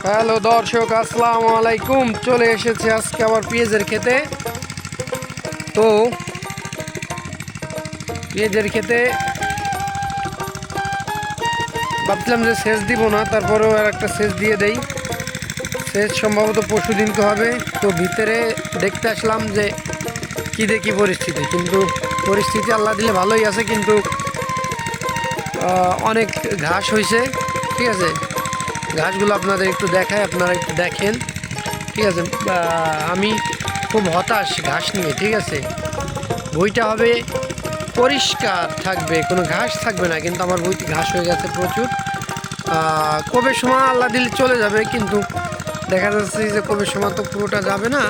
Hello দর্শক, আসসালামু আলাইকুম। চলে এসেছে আজকে আবার পেঁয়াজের খেতে। তো পেঁয়াজের খেতে ভাবছিলাম যে সেচ দিব না, তারপরেও আর একটা সেচ দিয়ে দেই। সেচ সম্ভবত পরশু দিনকে হবে। তো ভিতরে দেখতে আসলাম যে কী দেখি পরিস্থিতি, কিন্তু পরিস্থিতি আল্লাহ দিলে ভালোই আছে, কিন্তু অনেক ঘাস হয়েছে। ঠিক আছে, ঘাসগুলো আপনাদের একটু দেখায়, আপনারা একটু দেখেন। ঠিক আছে, আমি খুব হতাশ ঘাস নিয়ে। ঠিক আছে, বইটা হবে পরিষ্কার থাকবে, কোনো ঘাস থাকবে না, কিন্তু আমার বইতে ঘাস হয়ে গেছে প্রচুর। কবে সময় আল্লাহ দিলে চলে যাবে, কিন্তু দেখা যাচ্ছে যে কবে সময় তো পুরোটা যাবে না,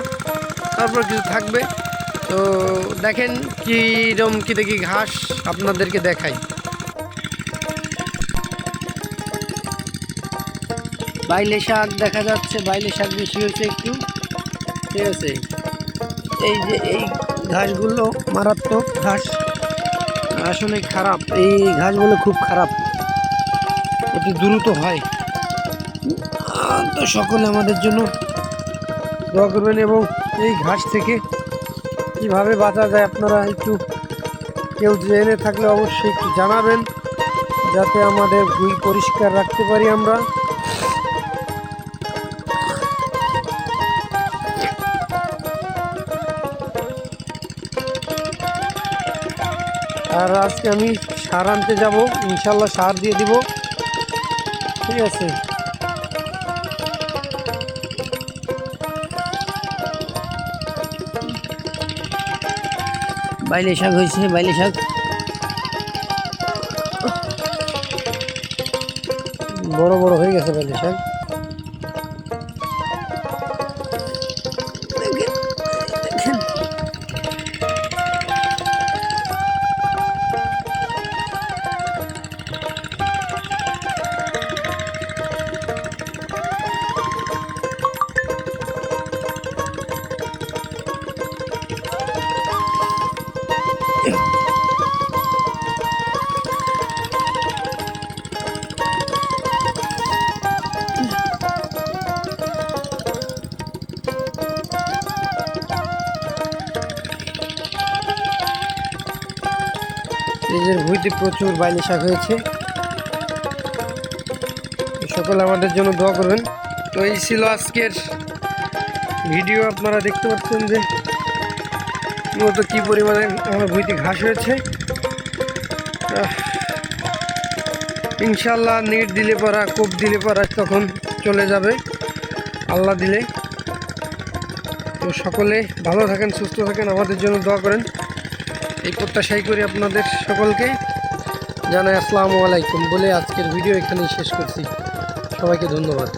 তারপর কিছু থাকবে। তো দেখেন কীরকম কী দেখি ঘাস আপনাদেরকে দেখাই। বাইলে শাক দেখা যাচ্ছে, বাইলে শাক বেশি হয়েছে একটু। ঠিক আছে, এই যে এই ঘাসগুলো মারাত্মক ঘাস, আসলে খারাপ। এই ঘাসগুলো খুব খারাপ, অতি দ্রুত হয়। তো সকলে আমাদের জন্য দোয়া করবেন, এবং এই ঘাস থেকে কিভাবে বাঁচা যায় আপনারা একটু কেউ জেনে থাকলে অবশ্যই একটু জানাবেন, যাতে আমাদের ভুঁই পরিষ্কার রাখতে পারি আমরা। আর আজকে আমি সার আনতে যাব, ইনশাল্লাহ সার দিয়ে দিব। ঠিক আছে, বাইলে শাক হয়েছে, বাইলে শাক বড় বড় হয়ে গেছে। বাইলে শাক দেখেন, পেঁয়াজের ভুঁইতে প্রচুর বাইলে শাক হয়েছে। সকলে আমাদের জন্য দোয়া করবেন। তো এই ছিল আজকের ভিডিও। আপনারা দেখতে পাচ্ছেন যে মূলত কী পরিমাণে আমার ভুঁইতে ঘাস হয়েছে। ইনশাল্লাহ নেট দিলে পরা, কোপ দিলে পরা তখন চলে যাবে আল্লাহ দিলে। তো সকলে ভালো থাকেন, সুস্থ থাকেন, আমাদের জন্য দোয়া করেন, এই প্রত্যাশাই করি। আপনাদের সকলকে জানাই আসসালামু আলাইকুম বলে আজকের ভিডিও এখানেই শেষ করছি। সবাইকে ধন্যবাদ।